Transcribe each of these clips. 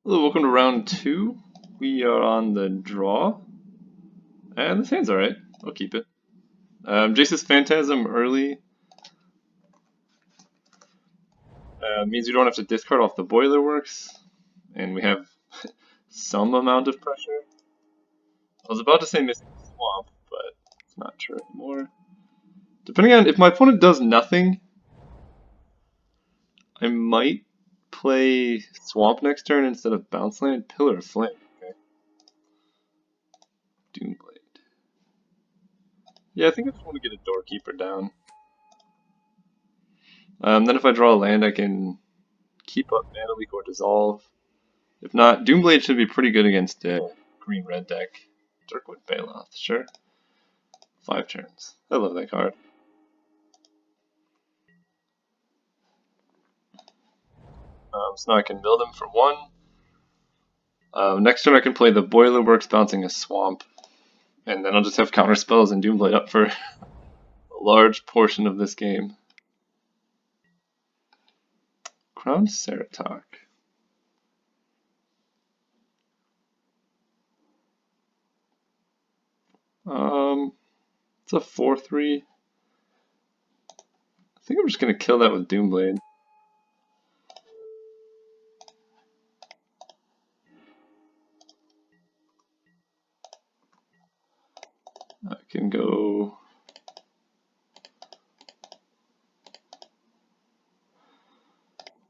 Hello, welcome to round 2. We are on the draw, and this hand's alright. I'll keep it. Jace's Phantasm early means we don't have to discard off the Boiler Works, and we have some amount of pressure. I was about to say missing Swamp, but it's not true anymore. Depending on if my opponent does nothing, I might play Swamp next turn instead of Bounce Land. Pillar of Flame. Okay. Doomblade. Yeah, I think I just want to get a Doorkeeper down. Then if I draw a land, I can keep up Mana Leak or Dissolve. If not, Doomblade should be pretty good against a green-red deck. Dirkwood Baloth, sure. 5 turns. I love that card. So now I can mill them for 1. Next turn I can play the Boiler Works bouncing a Swamp. And then I'll just have counter spells and Doomblade up for a large portion of this game. Crown Ceratok. It's a 4/3. I think I'm just gonna kill that with Doomblade. I can go.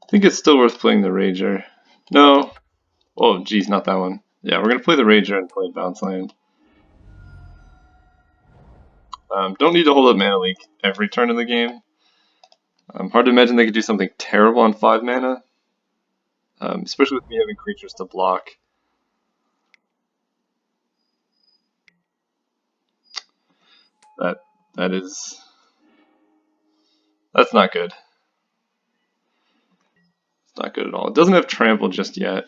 I think it's still worth playing the Rager. No. Oh, geez, not that one. Yeah, we're gonna play the Rager and play Bounce Land. Don't need to hold up Mana Leak every turn in the game. Hard to imagine they could do something terrible on 5 mana. Especially with me having creatures to block. That's not good. It's not good at all. It doesn't have trample just yet.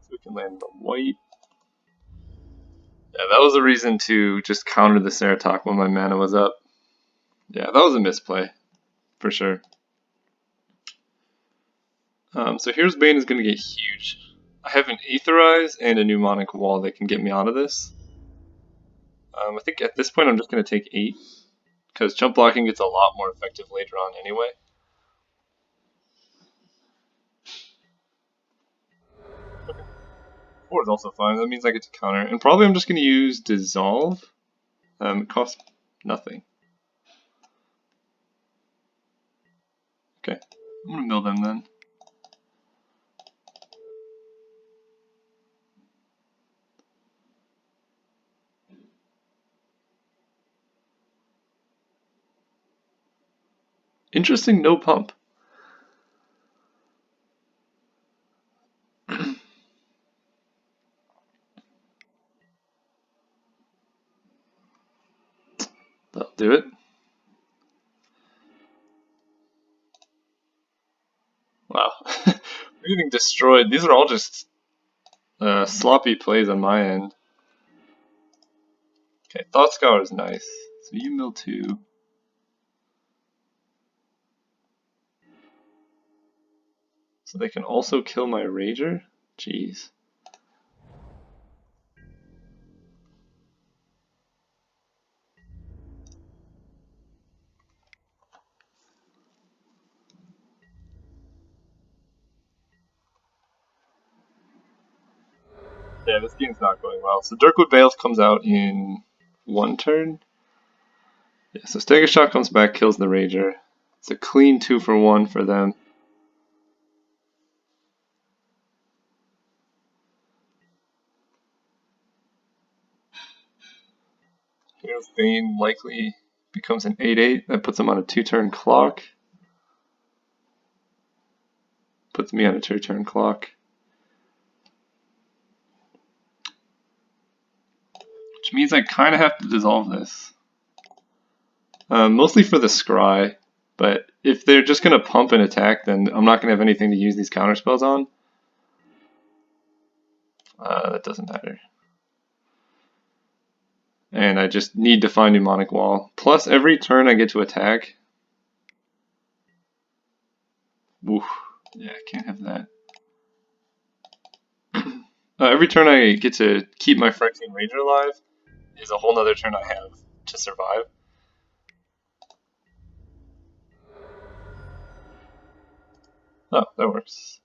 So we can land the white. Yeah, that was a reason to just counter the Ceratok when my mana was up. Yeah, that was a misplay, for sure. So here's Bane is going to get huge. I have an Aetherize and a Mnemonic Wall that can get me out of this. I think at this point I'm just going to take 8, because chump blocking gets a lot more effective later on anyway. Okay. 4 is also fine, that means I get to counter. And probably I'm just going to use Dissolve. It costs nothing. Okay, I'm going to mill them then. Interesting, no pump. That'll do it. Wow. We're getting destroyed. These are all just sloppy plays on my end. Okay, Thought Scour is nice. So you mill 2. So they can also kill my Rager? Jeez. Yeah, this game's not going well. So Dirkwood Bales comes out in 1 turn. Yeah, so Stagger Shot comes back, kills the Rager. It's a clean 2 for 1 for them. Here's Bane likely becomes an 8/8. That puts him on a 2-turn clock. Puts me on a 2-turn clock. Which means I kind of have to dissolve this. Mostly for the scry, but if they're just going to pump and attack, then I'm not going to have anything to use these counterspells on. That doesn't matter. And I just need to find Mnemonic Wall. Plus, every turn I get to attack. Oof. Yeah, I can't have that. Every turn I get to keep my Phyrexian Ranger alive is a whole nother turn I have to survive. Oh, that works.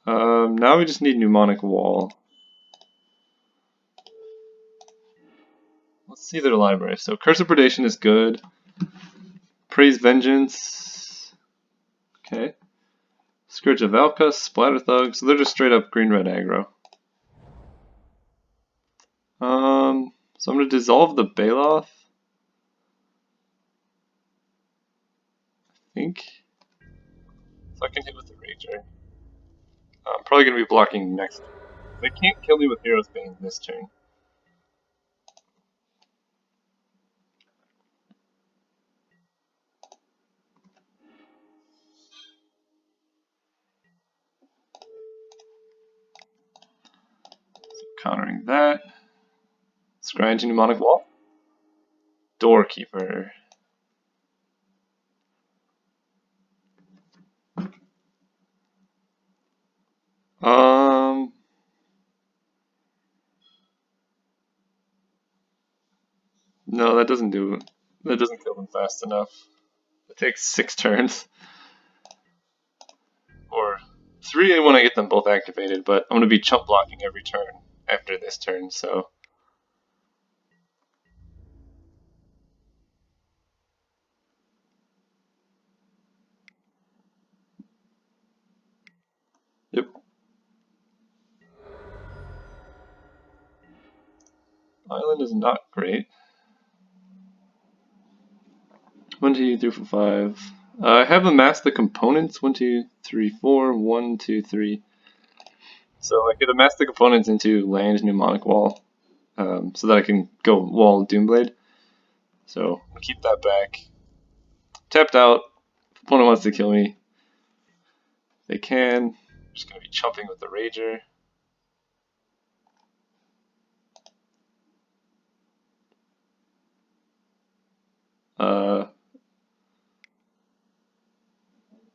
Now we just need Mnemonic Wall. Let's see their library. So Curse of Predation is good. Praise Vengeance. Okay. Scourge of Valka, Splatter Thug. So they're just straight up green-red aggro. So I'm gonna dissolve the Baloth. I think. So I can hit with the Rager. I'm probably gonna be blocking next turn. They can't kill me with Hero's Bane this turn. Countering that. Scry into Mnemonic Wall. Doorkeeper. No, that doesn't do it. That doesn't kill them fast enough. It takes 6 turns. Or 3 when I get them both activated, but I'm going to be chump blocking every turn after this turn, so. Yep. Island is not great. 1, 2, 3, 4, 5. I have amassed the components. 1, 2, 3, 4. 1, 2, 3. So I could amass the components into land Mnemonic Wall, so that I can go wall Doomblade. So I'll keep that back. Tapped out. Opponent wants to kill me. They can. I'm just gonna be chumping with the Rager.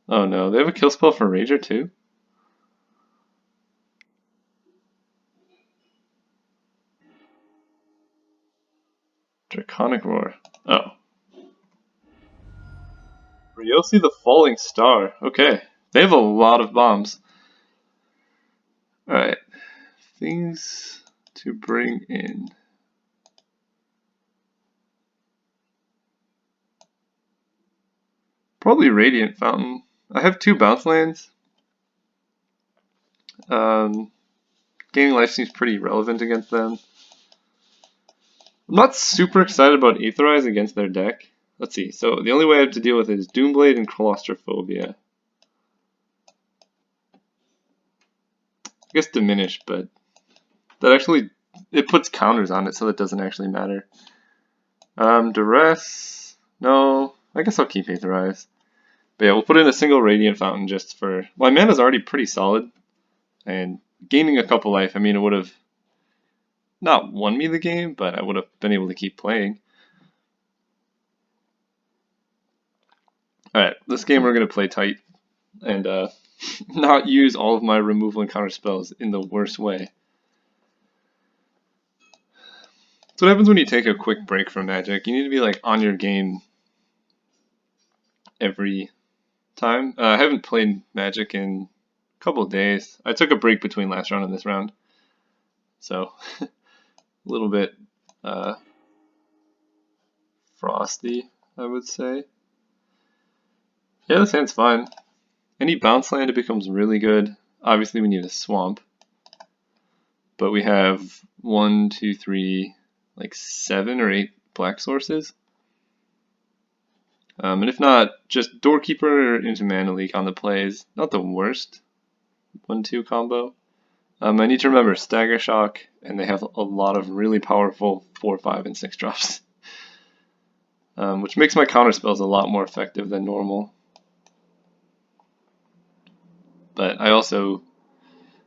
Oh no, they have a kill spell for Rager too? Draconic Roar. Oh. Ryosi the Falling Star. Okay. They have a lot of bombs. Alright. Things to bring in. Probably Radiant Fountain. I have 2 bounce lands. Gaining life seems pretty relevant against them. I'm not super excited about Aetherize against their deck. Let's see. So the only way I have to deal with it is Doomblade and Claustrophobia. I guess Diminish, but that actually, it puts counters on it, so that doesn't actually matter. Duress. No, I guess I'll keep Aetherize. But yeah, we'll put in a single Radiant Fountain just for... My mana's already pretty solid. And gaining a couple life, I mean, it would have not won me the game, but I would have been able to keep playing. Alright, this game we're going to play tight. And not use all of my removal and counter spells in the worst way. That's what happens when you take a quick break from Magic. You need to be like on your game every time. I haven't played Magic in a couple of days. I took a break between last round and this round. So, a little bit frosty, I would say. Yeah, this hand's fine. Any bounce land, it becomes really good. Obviously, we need a swamp. But we have 1, 2, 3, like 7 or 8 black sources. And if not, just Doorkeeper into Mana Leak on the play is not the worst 1-2 combo. I need to remember Stagger Shock, and they have a lot of really powerful 4, 5, and 6 drops. Which makes my counter spells a lot more effective than normal. But I also,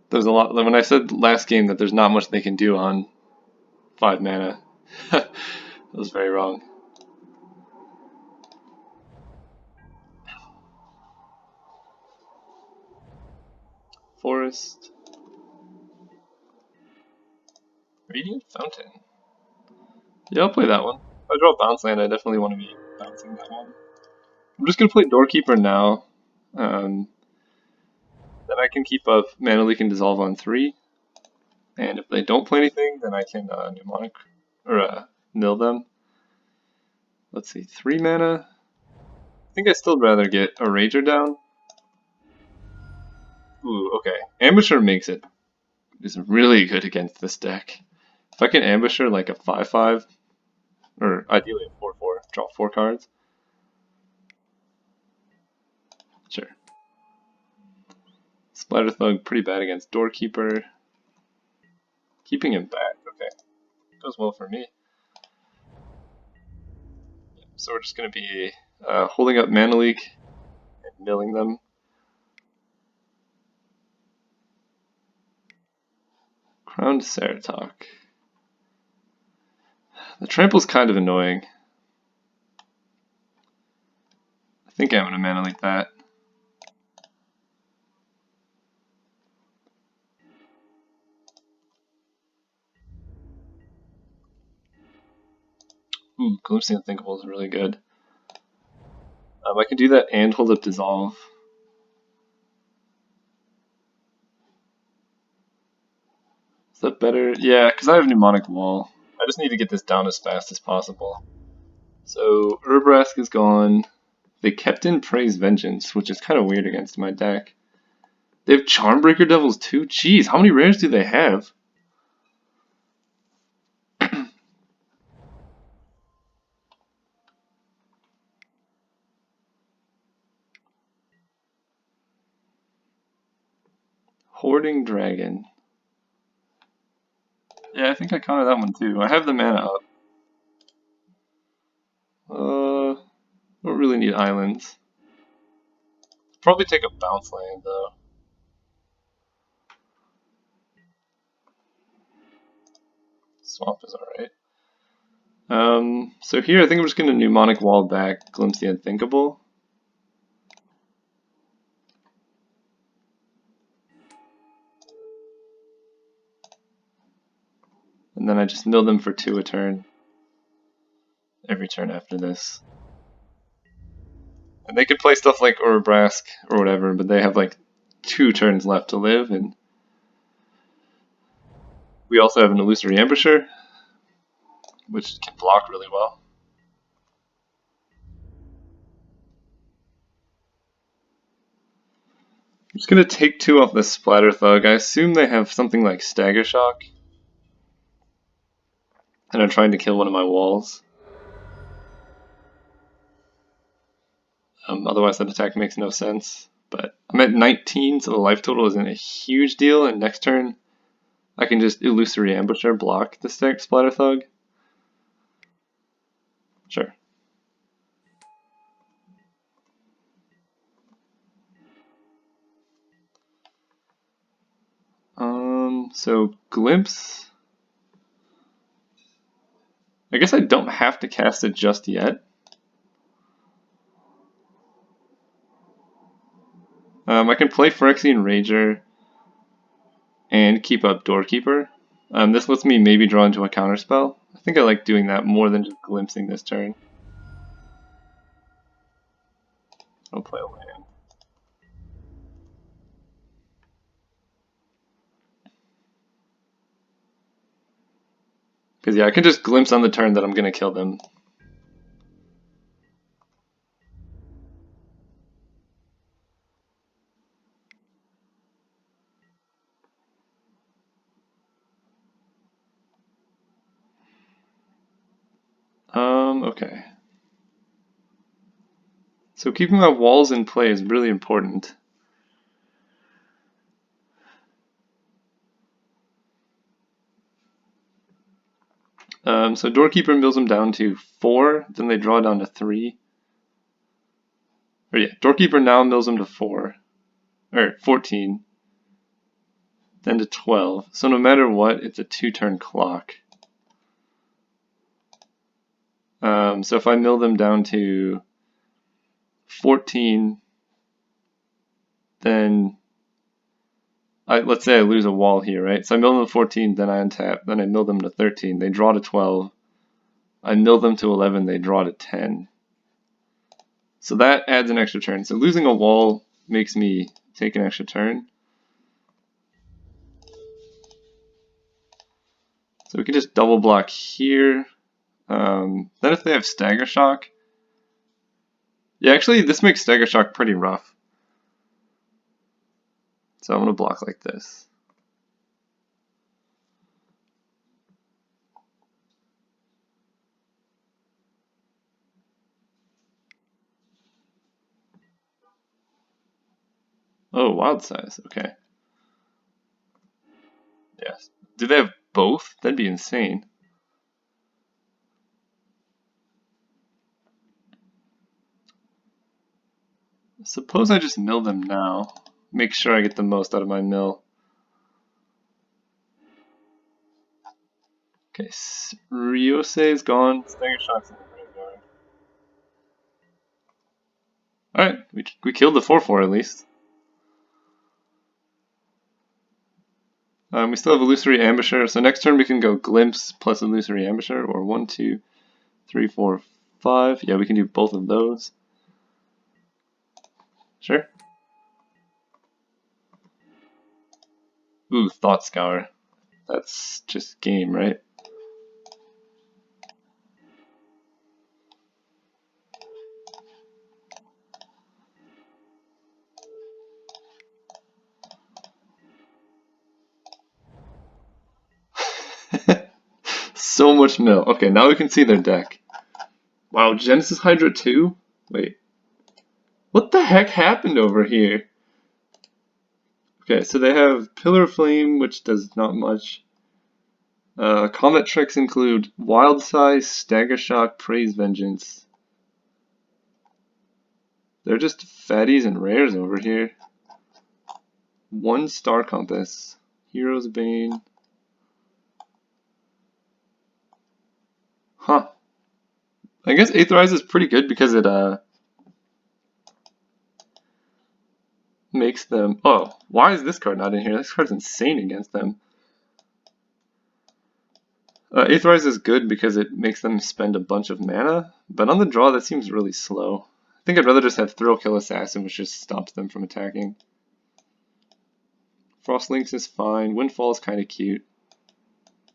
there's a lot, when I said last game that there's not much they can do on 5 mana, that was very wrong. Forest. Radiant Fountain. Yeah, I'll play that one. If I draw a bounce land, I definitely want to be bouncing that one. I'm just going to play Doorkeeper now. Then I can keep up Mana Leak and Dissolve on 3. And if they don't play anything, then I can mnemonic or mill them. Let's see, 3 mana. I think I'd still rather get a Rager down. Ooh, okay. Ambusher makes it is really good against this deck. If I can Ambusher like a 5/5, or ideally a 4/4, draw 4 cards. Sure. Splatter Thug, pretty bad against Doorkeeper. Keeping him back, okay. Goes well for me. So we're just going to be holding up Mana Leak and milling them. Crowned Ceratok. The trample's kind of annoying. I think I'm going to Mana Leak that. Ooh, Glimpse the Unthinkable is really good. I can do that and hold up Dissolve. Is that better? Yeah, because I have Mnemonic Wall. I just need to get this down as fast as possible. So, Urbrask is gone. They kept in Praise Vengeance, which is kind of weird against my deck. They have Charmbreaker Devils too? Jeez, how many rares do they have? Hoarding Dragon. Yeah, I think I counted that one too. I have the mana up. Don't really need islands. Probably take a bounce land though. Swamp is alright. So here I think I'm just going to Mnemonic Wall back, Glimpse the Unthinkable. And then I just mill them for 2 a turn. Every turn after this. And they could play stuff like Urbrask or whatever, but they have like 2 turns left to live, and we also have an Illusory Ambusher, which can block really well. I'm just going to take 2 off this Splatter Thug. I assume they have something like Stagger Shock. And are trying to kill one of my walls. Otherwise that attack makes no sense. But I'm at 19, so the life total isn't a huge deal, and next turn I can just Illusory Ambusher block the Splatter Thug. Sure. So Glimpse. I guess I don't have to cast it just yet. I can play Phyrexian Rager and keep up Doorkeeper. This lets me maybe draw into a counterspell. I think I like doing that more than just glimpsing this turn. I'll play a land. Because yeah, I can just glimpse on the turn that I'm going to kill them. Okay. So keeping my walls in play is really important. So Doorkeeper mills them down to 4, then they draw down to 3. Or yeah, Doorkeeper now mills them to 4. Or 14. Then to 12. So no matter what, it's a 2-turn clock. So if I mill them down to 14, then let's say I lose a wall here, right? So I mill them to 14, then I untap, then I mill them to 13, they draw to 12. I mill them to 11, they draw to 10. So that adds an extra turn. So losing a wall makes me take an extra turn. So we can just double block here. Then if they have Stagger Shock, yeah, actually this makes Stagger Shock pretty rough. So I'm going to block like this. Oh, Wild Size, okay. Yes. Do they have both? That'd be insane. Suppose I just mill them now. Make sure I get the most out of my mill. Okay, Ryose is gone. Stagger Shock's in the graveyard. Alright, we killed the 4/4 at least. We still have Illusory Ambusher, so next turn we can go Glimpse plus Illusory Ambusher, or 1, 2, 3, 4, 5. Yeah, we can do both of those. Sure. Ooh, Thought Scour. That's just game, right? So much mill. Okay, now we can see their deck. Wow, Genesis Hydra 2? Wait. What the heck happened over here? Okay, so they have Pillar Flame, which does not much. Comet tricks include Wild Size, Stagger Shock, Praise Vengeance. They're just fatties and rares over here. 1 Star Compass. Hero's Bane. Huh. I guess Aetherize is pretty good because it makes them... Oh, why is this card not in here? This card's insane against them. Aetherize is good because it makes them spend a bunch of mana, but on the draw that seems really slow. I think I'd rather just have Thrill Kill Assassin, which just stops them from attacking. Frost Links is fine. Windfall is kind of cute.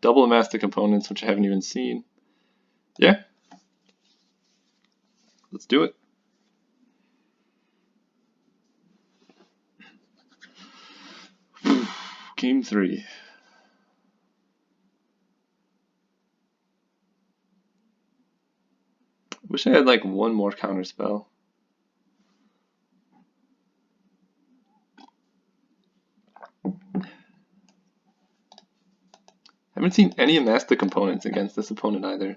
Double Amass the Components, which I haven't even seen. Yeah. Let's do it. Game 3. Wish I had like one more counter spell. Haven't seen any Amass the Components against this opponent either.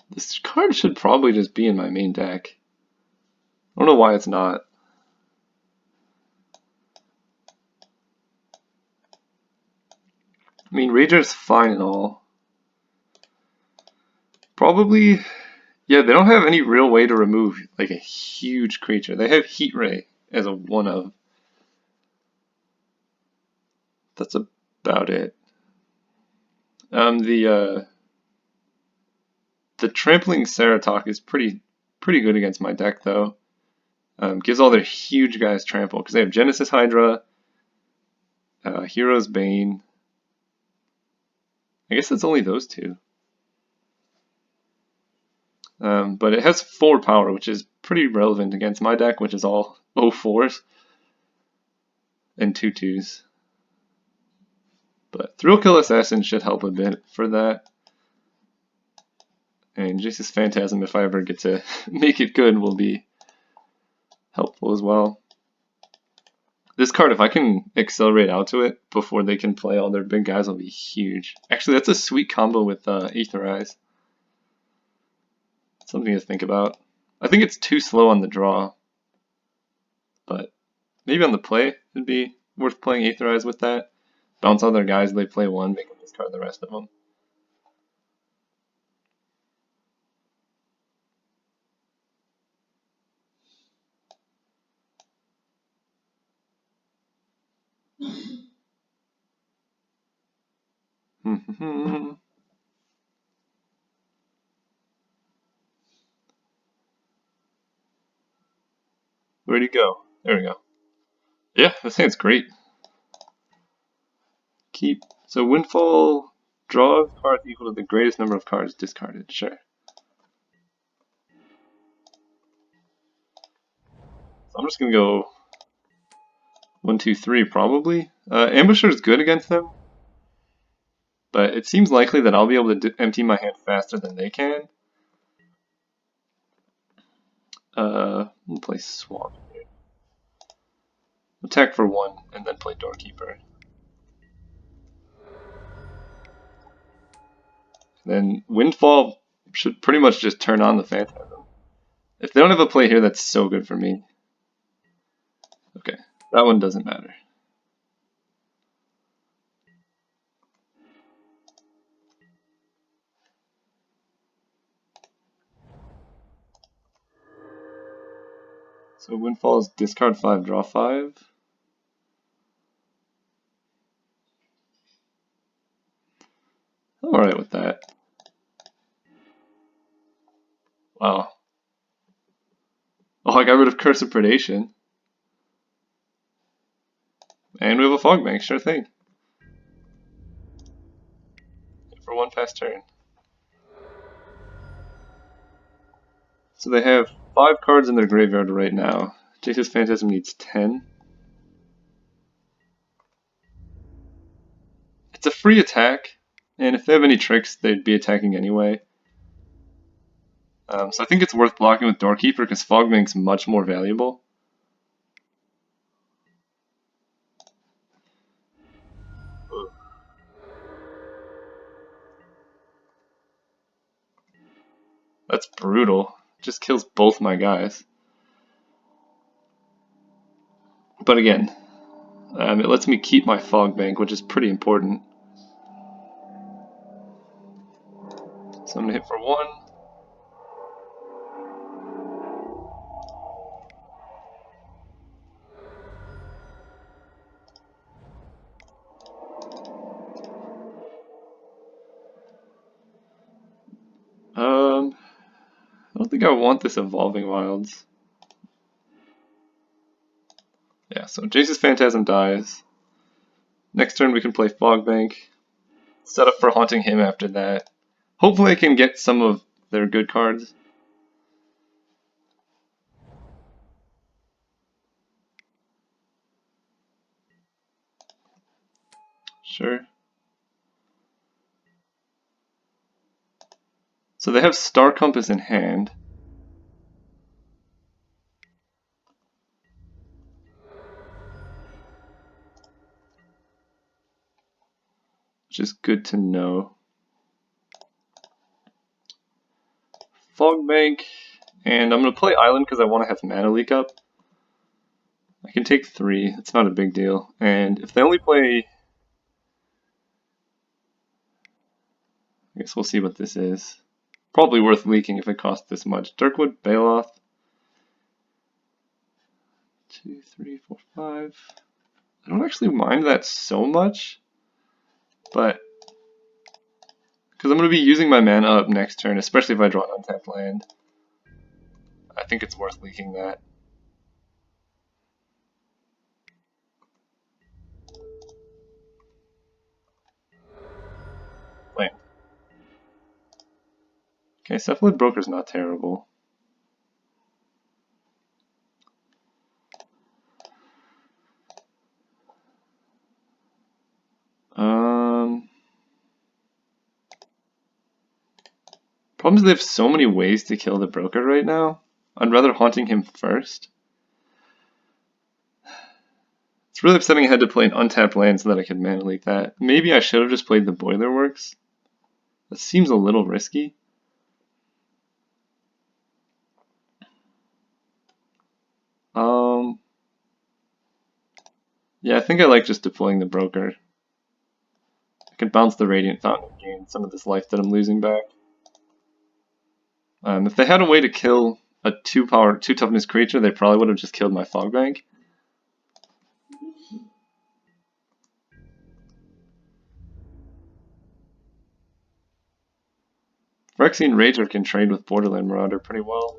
This card should probably just be in my main deck. I don't know why it's not. I mean, Rager's fine and all. Probably, yeah, they don't have any real way to remove like a huge creature. They have Heat Ray as a one of. That's about it. The Trampling Ceratok is pretty good against my deck though. Gives all their huge guys trample because they have Genesis Hydra, Hero's Bane. I guess it's only those two. But it has 4 power, which is pretty relevant against my deck, which is all 0/4s and 2/2s. But Thrill Kill Assassin should help a bit for that. And Jesus Phantasm, if I ever get to make it good, will be helpful as well. This card, if I can accelerate out to it before they can play all their big guys, will be huge. Actually, that's a sweet combo with Aetherize. Something to think about. I think it's too slow on the draw, but maybe on the play it'd be worth playing Aetherize with that. Bounce all their guys, they play one, make them discard the rest of them. Where'd he go? There we go. Yeah, I think it's great. Keep. So Windfall draws cards equal to the greatest number of cards discarded. Sure. So I'm just gonna go 1, 2, 3 probably. Ambusher is good against them, but it seems likely that I'll be able to empty my hand faster than they can. We'll play Swamp here. Attack for 1 and then play Doorkeeper. Then Windfall should pretty much just turn on the Phantasm. If they don't have a play here, that's so good for me. Okay, that one doesn't matter. So Windfall is discard 5, draw 5. I'm alright with that. Wow. Oh, I got rid of Curse of Predation. And we have a Fog Bank, sure thing. For 1 pass turn. So they have 5 cards in their graveyard right now. Jace's Phantasm needs 10. It's a free attack, and if they have any tricks, they'd be attacking anyway. So I think it's worth blocking with Doorkeeper because Fogbank's much more valuable. That's brutal. Just kills both my guys. But again, it lets me keep my Fogbank, which is pretty important. So I'm going to hit for 1. I don't think I want this Evolving Wilds. Yeah, so Jace's Phantasm dies. Next turn we can play Fogbank. Set up for haunting him after that. Hopefully I can get some of their good cards. Sure. So they have Star Compass in hand. Which is good to know. Fogbank, and I'm going to play Island because I want to have Mana Leak up. I can take 3, it's not a big deal. And if they only play... I guess we'll see what this is. Probably worth leaking if it costs this much. Dirkwood, Baloth. 2, 3, 4, 5. I don't actually mind that so much, but because I'm going to be using my mana up next turn, especially if I draw an untapped land, I think it's worth leaking that. Land. Okay, Cephalid Broker's not terrible. Problem is they have so many ways to kill the broker right now. I'd rather haunting him first. It's really upsetting I had to play an untapped land so that I could mana leak that. Maybe I should have just played the Boiler Works. That seems a little risky. Yeah, I think I like just deploying the broker. I could bounce the Radiant Fountain and gain some of this life that I'm losing back. If they had a way to kill a 2-power, 2-toughness creature, they probably would have just killed my Fogbank. Phyrexian Rager can trade with Borderland Marauder pretty well.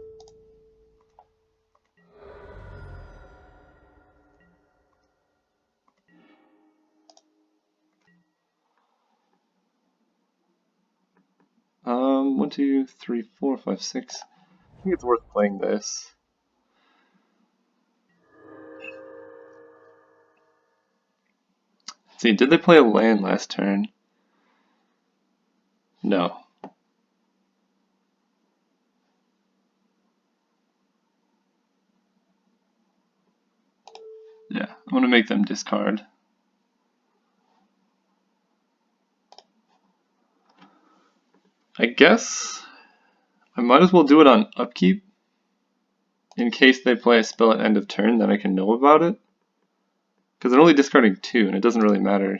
One, two, three, four, five, six. I think it's worth playing this. Let's see, did they play a land last turn? No. Yeah, I'm gonna make them discard. I guess I might as well do it on upkeep in case they play a spell at end of turn, then I can know about it. Because they're only discarding 2 and it doesn't really matter.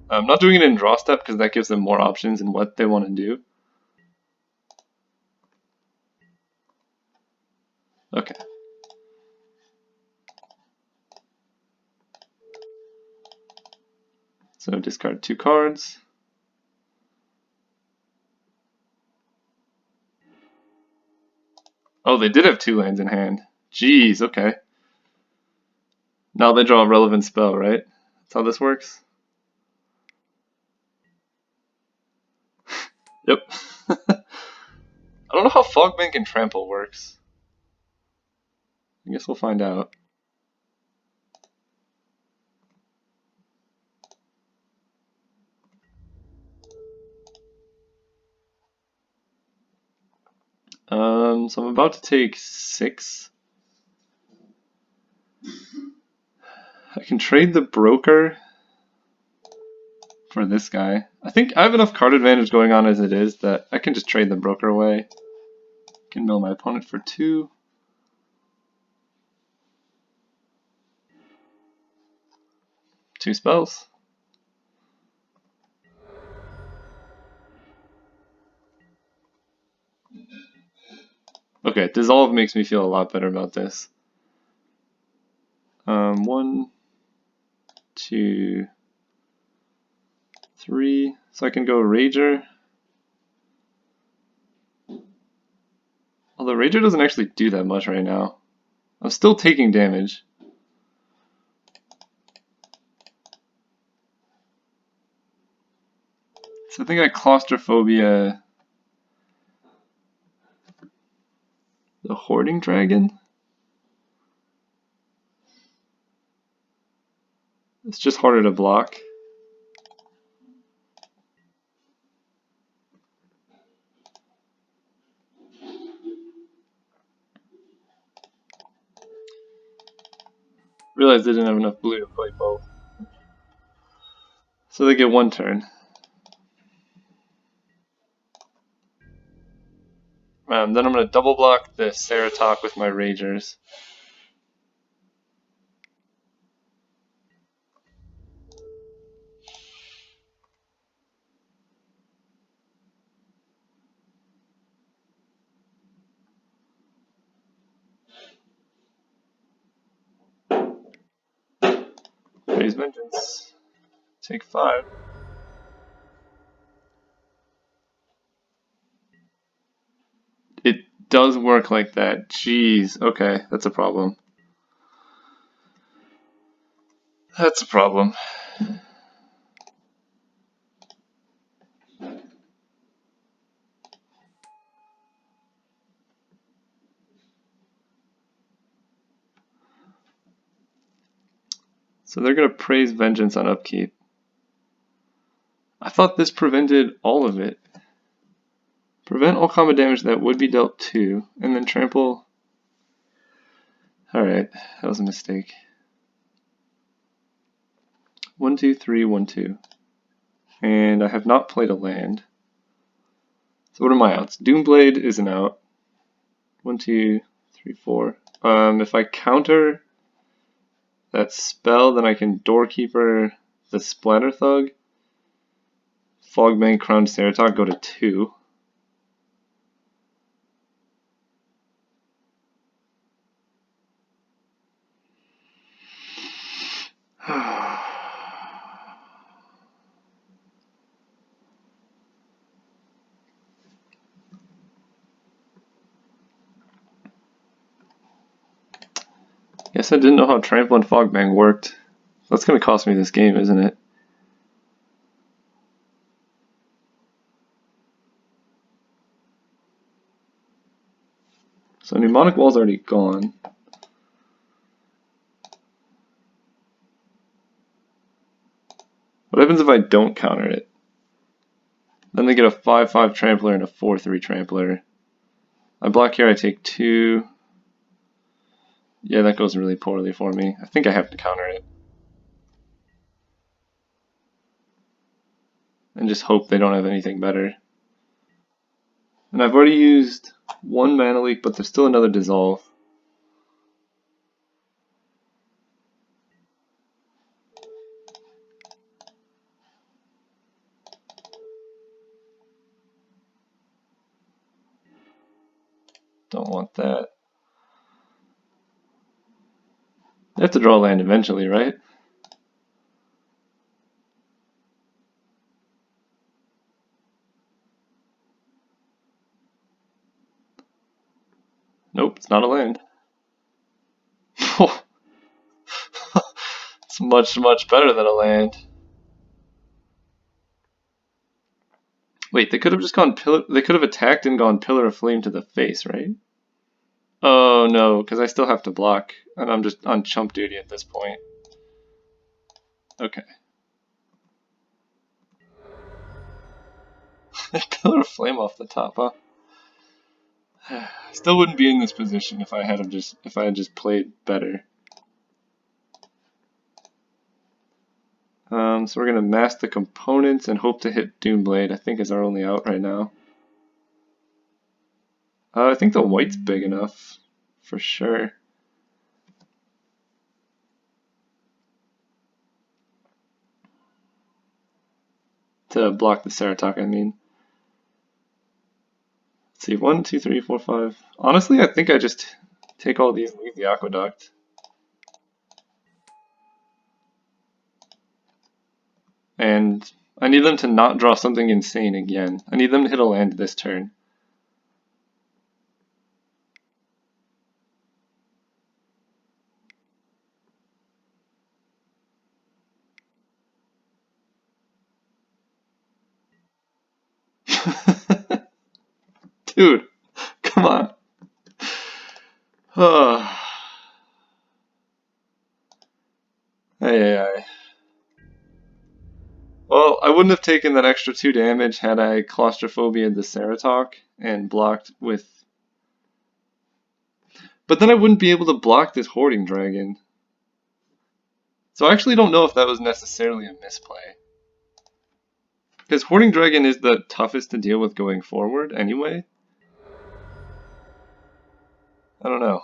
I'm not doing it in draw step because that gives them more options in what they want to do. Okay. So discard 2 cards. Oh, they did have 2 lands in hand. Jeez, okay. Now they draw a relevant spell, right? That's how this works? Yep. I don't know how Fogbank and Trample works. I guess we'll find out. So I'm about to take 6. I can trade the Broker for this guy. I think I have enough card advantage going on as it is that I can just trade the Broker away. Can mill my opponent for 2. Two spells. Okay, Dissolve makes me feel a lot better about this. 1, 2, 3. So I can go Rager. Although Rager doesn't actually do that much right now. I'm still taking damage. So I think I Claustrophobia the Hoarding Dragon. It's just harder to block. Realized they didn't have enough blue to play both. So they get 1 turn. Then I'm going to double block the Ceratok with my Ragers. Raise Vengeance. Take 5. It does work like that. Jeez. Okay, that's a problem. That's a problem. So they're going to praise Vengeance on upkeep. I thought this prevented all of it. Prevent all combat damage that would be dealt to, and then trample. Alright, that was a mistake. 1, 2, 3, 1, 2. And I have not played a land. So what are my outs? Doomblade is an out. 1, 2, 3, 4. If I counter that spell, then I can Doorkeeper the Splatter Thug. Fogbank, Crowned Ceratok go to 2. Guess I didn't know how Trample and Fogbang worked. That's gonna cost me this game, isn't it? So Mnemonic Wall's already gone. What happens if I don't counter it? Then they get a 5/5 Trampler and a 4/3 Trampler. I block here, I take 2. Yeah, that goes really poorly for me. I think I have to counter it. And just hope they don't have anything better. And I've already used 1 Mana Leak, but there's still another Dissolve. Don't want that. I have to draw land eventually, right? Nope, it's not a land. It's much, much better than a land. Wait, they could have just gone pillar. They could have attacked and gone Pillar of Flame to the face, right? Oh no, because I still have to block, and I'm just on chump duty at this point. Okay. Pillar of Flame off the top, huh? Still wouldn't be in this position if I had just played better. So we're gonna mask the components and hope to hit Doomblade. I think is our only out right now. I think the white's big enough, for sure. To block the Saratok, I mean. Let's see, 1, 2, 3, 4, 5. Honestly, I think I just take all these and leave the Aqueduct. And I need them to not draw something insane again. I need them to hit a land this turn. Dude, come on. Ay. Well, I wouldn't have taken that extra 2 damage had I claustrophobia'd the Saratok and blocked with... But then I wouldn't be able to block this Hoarding Dragon. So I actually don't know if that was necessarily a misplay. Because Hoarding Dragon is the toughest to deal with going forward anyway. I don't know.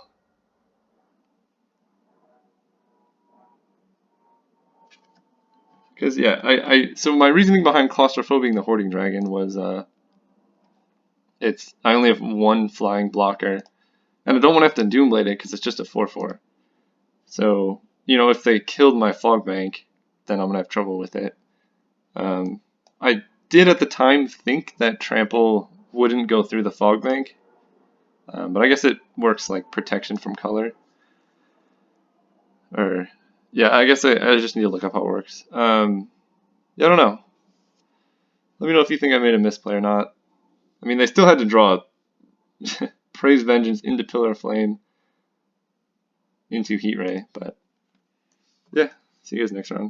Because yeah, so my reasoning behind claustrophobiaing the Hoarding Dragon was I only have 1 flying blocker, and I don't want to have to Doomblade it because it's just a 4/4. So if they killed my Fogbank, then I'm gonna have trouble with it. I did at the time think that Trample wouldn't go through the Fogbank, but I guess it works like protection from color. Or yeah, I guess I just need to look up how it works. Yeah, I don't know. Let me know if you think I made a misplay or not. I mean, they still had to draw Praise Vengeance into Pillar of Flame into Heat Ray, but yeah, see you guys next round.